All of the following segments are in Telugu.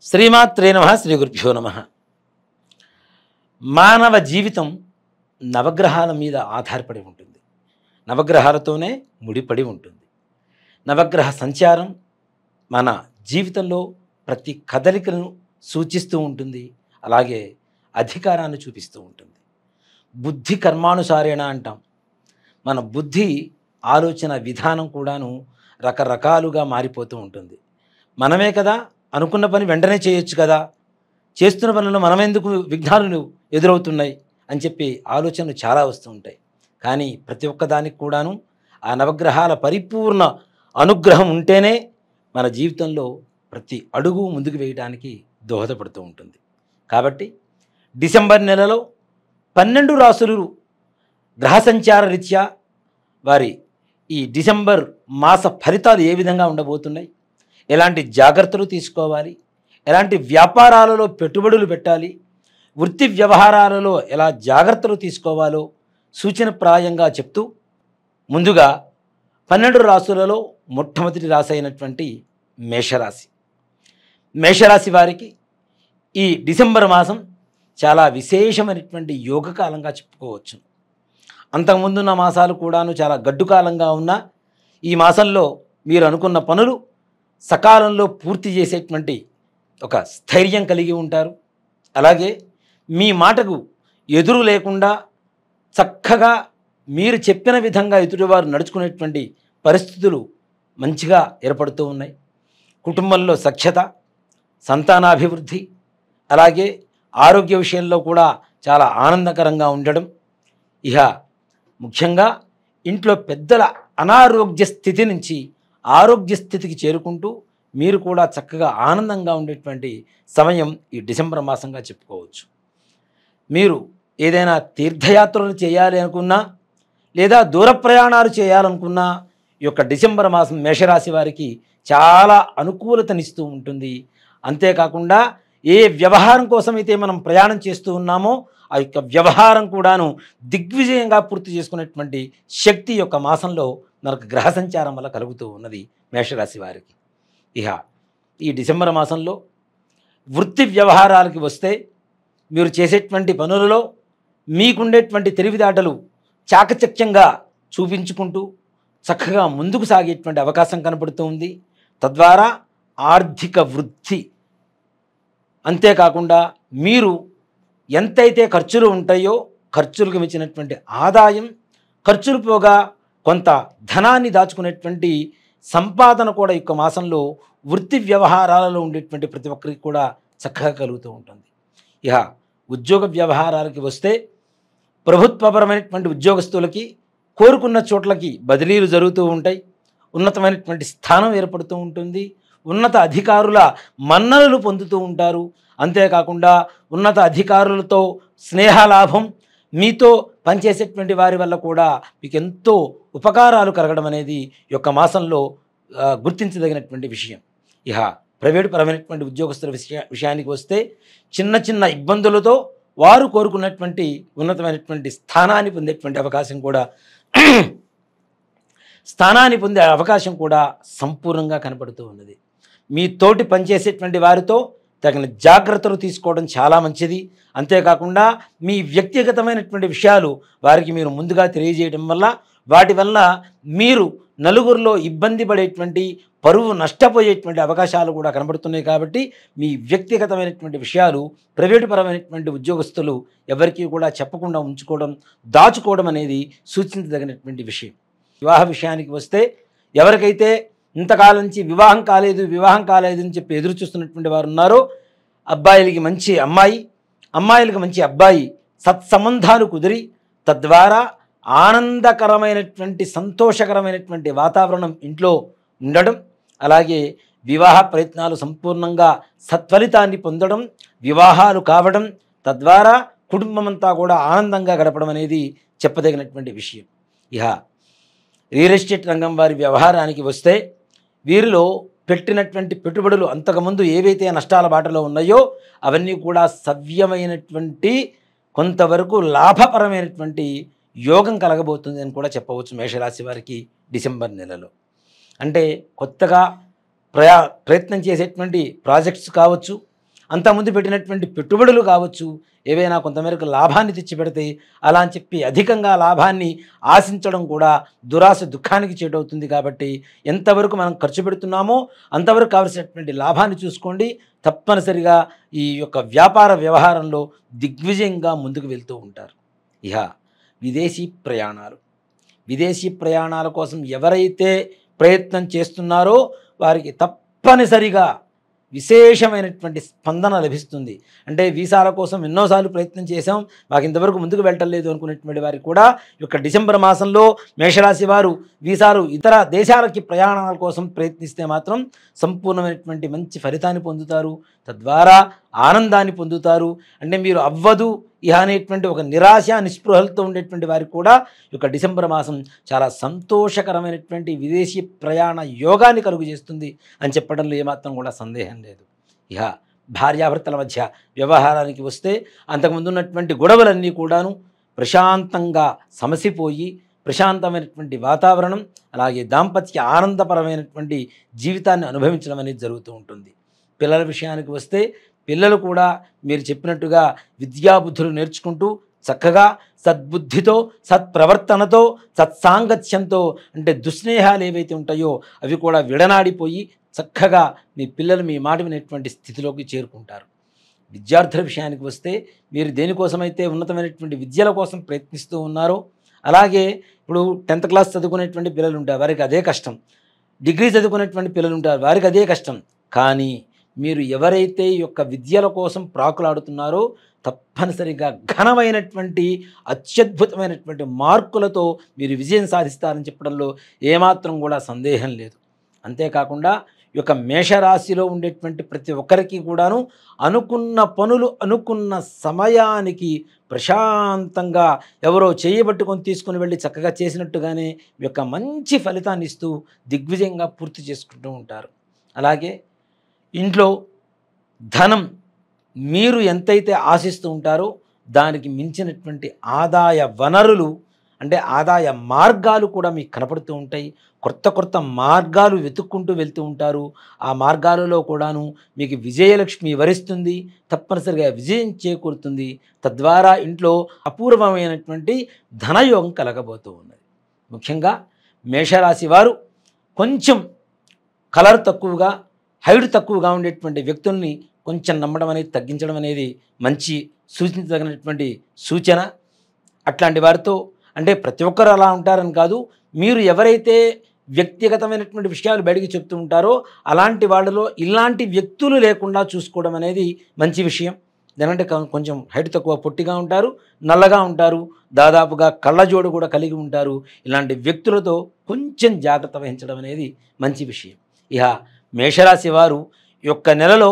శ్రీమాత్రే నమః శ్రీ గురుభ్యో నమః. మానవ జీవితం నవగ్రహాల మీద ఆధారపడి ఉంటుంది. నవగ్రహాలతోనే ముడిపడి ఉంటుంది. నవగ్రహ సంచారం మన జీవితంలో ప్రతి కదలికను సూచిస్తూ ఉంటుంది. అలాగే అధికారాన్ని చూపిస్తూ ఉంటుంది. బుద్ధి కర్మానుసారేణ అంటాం. మన బుద్ధి ఆలోచన విధానం కూడాను రకరకాలుగా మారిపోతూ ఉంటుంది. మనమే కదా అనుకున్న పని వెంటనే చేయొచ్చు కదా, చేస్తున్న పనుల్లో మనమెందుకు విఘ్నాలు ఎదురవుతున్నాయి అని చెప్పి ఆలోచనలు చాలా వస్తూ ఉంటాయి. కానీ ప్రతి ఒక్కదానికి కూడాను ఆ నవగ్రహాల పరిపూర్ణ అనుగ్రహం ఉంటేనే మన జీవితంలో ప్రతి అడుగు ముందుకు వేయడానికి దోహదపడుతూ ఉంటుంది. కాబట్టి డిసెంబర్ నెలలో 12 రాసులు గ్రహ సంచార రీత్యా వారి ఈ డిసెంబర్ మాస ఫలితాలు ఏ విధంగా ఉండబోతున్నాయి, ఎలాంటి జాగ్రత్తలు తీసుకోవాలి, ఎలాంటి వ్యాపారాలలో పెట్టుబడులు పెట్టాలి, వృత్తి వ్యవహారాలలో ఎలా జాగ్రత్తలు తీసుకోవాలో సూచనప్రాయంగా చెప్తూ, ముందుగా 12 రాశులలో మొట్టమొదటి రాశి అయినటువంటి మేషరాశి. మేషరాశి వారికి ఈ డిసెంబర్ మాసం చాలా విశేషమైనటువంటి యోగకాలంగా చెప్పుకోవచ్చు. అంతకుముందున్న మాసాలు కూడాను చాలా గడ్డు కాలంగా ఉన్నా ఈ మాసంలో మీరు అనుకున్న పనులు సకాలంలో పూర్తి చేసేటువంటి ఒక స్థైర్యం కలిగి ఉంటారు. అలాగే మీ మాటకు ఎదురు లేకుండా చక్కగా మీరు చెప్పిన విధంగా ఎదుటివారు నడుచుకునేటువంటి పరిస్థితులు మంచిగా ఏర్పడుతూ ఉన్నాయి. కుటుంబంలో సఖ్యత, సంతానాభివృద్ధి, అలాగే ఆరోగ్య విషయంలో కూడా చాలా ఆనందకరంగా ఉండడం, ఇహ ముఖ్యంగా ఇంట్లో పెద్దల అనారోగ్య స్థితి నుంచి ఆరోగ్య స్థితికి చేరుకుంటూ మీరు కూడా చక్కగా ఆనందంగా ఉండేటువంటి సమయం ఈ డిసెంబర్ మాసంగా చెప్పుకోవచ్చు. మీరు ఏదైనా తీర్థయాత్రలు చేయాలి అనుకున్నా లేదా దూర ప్రయాణాలు చేయాలనుకున్నా ఈ యొక్క డిసెంబర్ మాసం మేషరాశి వారికి చాలా అనుకూలతనిస్తూ ఉంటుంది. అంతేకాకుండా ఏ వ్యవహారం కోసమైతే మనం ప్రయాణం చేస్తూ ఉన్నామో ఆ యొక్క వ్యవహారం కూడాను దిగ్విజయంగా పూర్తి చేసుకునేటువంటి శక్తి యొక్క మాసంలో మనకు గ్రహ సంచారం వల్ల కలుగుతూ ఉన్నది మేషరాశి వారికి. ఇహ ఈ డిసెంబర్ మాసంలో వృత్తి వ్యవహారాలకి వస్తే మీరు చేసేటువంటి పనులలో మీకుండేటువంటి తెలివితేటలు చాకచక్యంగా చూపించుకుంటూ చక్కగా ముందుకు సాగేటువంటి అవకాశం కనపడుతూ ఉంది. తద్వారా ఆర్థిక వృద్ధి, అంతేకాకుండా మీరు ఎంతైతే ఖర్చులు ఉంటాయో ఖర్చులకు మించినటువంటి ఆదాయం, ఖర్చులు పోగా కొంత ధనాన్ని దాచుకునేటువంటి సంపాదన కూడా ఈ యొక్క మాసంలో వృత్తి వ్యవహారాలలో ఉండేటువంటి ప్రతి ఒక్కరికి కూడా చక్కగా కలుగుతూ ఉంటుంది. ఇక ఉద్యోగ వ్యవహారాలకి వస్తే ప్రభుత్వపరమైనటువంటి ఉద్యోగస్తులకి కోరుకున్న చోట్లకి బదిలీలు జరుగుతూ ఉంటాయి. ఉన్నతమైనటువంటి స్థానం ఏర్పడుతూ ఉంటుంది. ఉన్నత అధికారుల మన్ననలు పొందుతూ ఉంటారు. అంతేకాకుండా ఉన్నత అధికారులతో స్నేహలాభం, మీతో పనిచేసేటువంటి వారి వల్ల కూడా మీకు ఎంతో ఉపకారాలు కలగడం అనేది ఈ యొక్క మాసంలో గుర్తించదగినటువంటి విషయం. ఇహ ప్రైవేటు పరమైనటువంటి ఉద్యోగస్తుల విషయానికి వస్తే చిన్న చిన్న ఇబ్బందులతో వారు కోరుకున్నటువంటి ఉన్నతమైనటువంటి స్థానాన్ని పొందే అవకాశం కూడా సంపూర్ణంగా కనపడుతూ ఉన్నది. మీ తోటి పనిచేసేటువంటి వారితో తగిన జాగ్రత్తలు తీసుకోవడం చాలా మంచిది. అంతేకాకుండా మీ వ్యక్తిగతమైనటువంటి విషయాలు వారికి మీరు ముందుగా తెలియజేయడం వల్ల వాటి వల్ల మీరు నలుగురిలో ఇబ్బంది పడేటువంటి, పరువు నష్టపోయేటువంటి అవకాశాలు కూడా కనబడుతున్నాయి. కాబట్టి మీ వ్యక్తిగతమైనటువంటి విషయాలు ప్రైవేటు పరమైనటువంటి ఉద్యోగస్తులు ఎవరికీ కూడా చెప్పకుండా ఉంచుకోవడం, దాచుకోవడం అనేది సూచించదగినటువంటి విషయం. వివాహ విషయానికి వస్తే ఎవరికైతే ఇంతకాలం నుంచి వివాహం కాలేదు అని చెప్పి ఎదురు చూస్తున్నటువంటి వారు ఉన్నారో అబ్బాయిలకి మంచి అమ్మాయి, అమ్మాయిలకి మంచి అబ్బాయి సత్సంబంధాలు కుదిరి తద్వారా ఆనందకరమైనటువంటి సంతోషకరమైనటువంటి వాతావరణం ఇంట్లో ఉండడం, అలాగే వివాహ ప్రయత్నాలు సంపూర్ణంగా సత్ఫలితాన్ని పొందడం, వివాహాలు కావడం, తద్వారా కుటుంబమంతా కూడా ఆనందంగా గడపడం అనేది చెప్పదగినటువంటి విషయం. ఇహ రియల్ ఎస్టేట్ రంగం వారి వ్యవహారానికి వస్తే వీరిలో పెట్టినటువంటి పెట్టుబడులు అంతకుముందు ఏవైతే నష్టాల బాటలో ఉన్నాయో అవన్నీ కూడా సవ్యమైనటువంటి కొంతవరకు లాభపరమైనటువంటి యోగం కలగబోతుంది అని కూడా చెప్పవచ్చు మేషరాశి వారికి డిసెంబర్ నెలలో. అంటే కొత్తగా ప్రయత్నం చేసేటువంటి ప్రాజెక్ట్స్ కావచ్చు, అంతకుముందు పెట్టినటువంటి పెట్టుబడులు కావచ్చు, ఏవైనా కొంతమేరకు లాభాన్ని తెచ్చిపెడతాయి. అలా అని చెప్పి అధికంగా లాభాన్ని ఆశించడం కూడా దురాశ దుఃఖానికి చేటవుతుంది. కాబట్టి ఎంతవరకు మనం ఖర్చు పెడుతున్నామో అంతవరకు కావలసినటువంటి లాభాన్ని చూసుకోండి. తప్పనిసరిగా ఈ యొక్క వ్యాపార వ్యవహారంలో దిగ్విజయంగా ముందుకు వెళ్తూ ఉంటారు. ఇహ విదేశీ ప్రయాణాలు. విదేశీ ప్రయాణాల కోసం ఎవరైతే ప్రయత్నం చేస్తున్నారో వారికి తప్పనిసరిగా విశేషమైనటువంటి స్పందన లభిస్తుంది. అంటే వీసాల కోసం ఎన్నోసార్లు ప్రయత్నం చేశాం, మాకు ఇంతవరకు ముందుకు వెళ్ళలేదు అనుకునేటువంటి వారికి కూడా ఈ యొక్క డిసెంబర్ మాసంలో మేషరాశి వారు వీసాలు ఇతర దేశాలకి ప్రయాణాల కోసం ప్రయత్నిస్తే మాత్రం సంపూర్ణమైనటువంటి మంచి ఫలితాన్ని పొందుతారు. తద్వారా ఆనందాన్ని పొందుతారు. అంటే మీరు అవ్వదు ఇహ అనేటువంటి ఒక నిరాశ నిస్పృహలతో ఉండేటువంటి వారికి కూడా ఈ యొక్క డిసెంబర్ మాసం చాలా సంతోషకరమైనటువంటి విదేశీ ప్రయాణ యోగాన్ని కలుగు చేస్తుంది అని చెప్పడంలో ఏమాత్రం కూడా సందేహం లేదు. ఇహ భార్యాభర్తల మధ్య వ్యవహారానికి వస్తే అంతకుముందు ఉన్నటువంటి గొడవలన్నీ కూడాను ప్రశాంతంగా సమసిపోయి ప్రశాంతమైనటువంటి వాతావరణం, అలాగే దాంపత్య ఆనందపరమైనటువంటి జీవితాన్ని అనుభవించడం అనేది జరుగుతూ ఉంటుంది. పిల్లల విషయానికి వస్తే పిల్లలు కూడా మీరు చెప్పినట్టుగా విద్యాబుద్ధులు నేర్చుకుంటూ చక్కగా సద్బుద్ధితో, సత్ప్రవర్తనతో, సత్సాంగత్యంతో, అంటే దుస్నేహాలు ఏవైతే ఉంటాయో అవి కూడా విడనాడిపోయి చక్కగా మీ పిల్లలు మీ మాట వినేటువంటి స్థితిలోకి చేరుకుంటారు. విద్యార్థుల విషయానికి వస్తే మీరు దేనికోసమైతే ఉన్నతమైనటువంటి విద్యల కోసం ప్రయత్నిస్తూ ఉన్నారో, అలాగే ఇప్పుడు 10th క్లాస్ చదువుకునేటువంటి పిల్లలు ఉంటారు, వారికి అదే కష్టం. డిగ్రీ చదువుకునేటువంటి పిల్లలు ఉంటారు, వారికి అదే కష్టం. కానీ మీరు ఎవరైతే ఈ యొక్క విద్యల కోసం ప్రాకులాడుతున్నారో తప్పనిసరిగా ఘనమైనటువంటి అత్యద్భుతమైనటువంటి మార్కులతో మీరు విజయం సాధిస్తారని చెప్పడంలో ఏమాత్రం కూడా సందేహం లేదు. అంతేకాకుండా ఈ యొక్క మేషరాశిలో ఉండేటువంటి ప్రతి ఒక్కరికి కూడాను అనుకున్న పనులు అనుకున్న సమయానికి ప్రశాంతంగా ఎవరో చేయబట్టుకొని తీసుకుని వెళ్ళి చక్కగా చేసినట్టుగానే ఈ యొక్క మంచి ఫలితాన్ని ఇస్తూ దిగ్విజయంగా పూర్తి చేసుకుంటూ ఉంటారు. అలాగే ఇంట్లో ధనం మీరు ఎంతైతే ఆశిస్తూ ఉంటారో దానికి మించినటువంటి ఆదాయ వనరులు, అంటే ఆదాయ మార్గాలు కూడా మీకు కనపడుతూ ఉంటాయి. కొత్త కొత్త మార్గాలు వెతుక్కుంటూ వెళ్తూ ఉంటారు. ఆ మార్గాలలో కూడాను మీకు విజయలక్ష్మి వరిస్తుంది, తప్పనిసరిగా విజయం చేకూరుతుంది. తద్వారా ఇంట్లో అపూర్వమైనటువంటి ధనయోగం కలగబోతూ ఉన్నది. ముఖ్యంగా మేషరాశి వారు కొంచెం కలర్ తక్కువగా, హైట్ తక్కువగా ఉండేటువంటి వ్యక్తుల్ని కొంచెం నమ్మడం అనేది తగ్గించడం అనేది మంచి సూచించదగినటువంటి సూచన. అట్లాంటి వారితో, అంటే ప్రతి ఒక్కరు అలా ఉంటారని కాదు, మీరు ఎవరైతే వ్యక్తిగతమైనటువంటి విషయాలు బయటికి చెప్తూ ఉంటారో అలాంటి వాళ్ళలో ఇలాంటి వ్యక్తులు లేకుండా చూసుకోవడం అనేది మంచి విషయం. ఎందుకంటే కొంచెం హైట్ తక్కువ, పొట్టిగా ఉంటారు, నల్లగా ఉంటారు, దాదాపుగా కళ్ళజోడు కూడా కలిగి ఉంటారు. ఇలాంటి వ్యక్తులతో కొంచెం జాగ్రత్త వహించడం అనేది మంచి విషయం. ఇక మేషరాశి వారు ఈ యొక్క నెలలో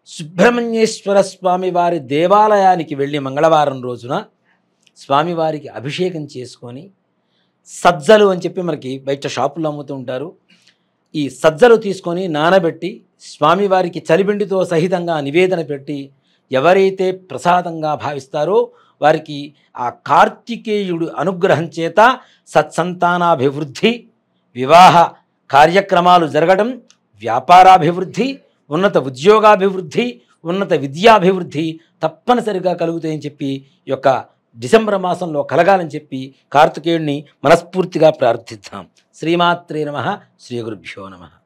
సుబ్రహ్మణ్యేశ్వర స్వామి వారి దేవాలయానికి వెళ్ళి మంగళవారం రోజున స్వామివారికి అభిషేకం చేసుకొని, సజ్జలు అని చెప్పి మనకి బయట షాపుల్లో అమ్ముతూ ఉంటారు, ఈ సజ్జలు తీసుకొని నానబెట్టి స్వామివారికి చలిబిండితో సహితంగా నివేదన పెట్టి ఎవరైతే ప్రసాదంగా భావిస్తారో వారికి ఆ కార్తికేయుడు అనుగ్రహం చేత సత్సంతానాభివృద్ధి, వివాహ కార్యక్రమాలు జరగడం, వ్యాపారాభివృద్ధి, ఉన్నత ఉద్యోగాభివృద్ధి, ఉన్నత విద్యాభివృద్ధి తప్పనిసరిగా కలుగుతాయని చెప్పి ఈ యొక్క డిసెంబర్ మాసంలో కలగాలని చెప్పి కార్తికేయుడిని మనస్ఫూర్తిగా ప్రార్థిద్దాం. శ్రీమాత్రే నమః. శ్రీ గురుభ్యో నమః.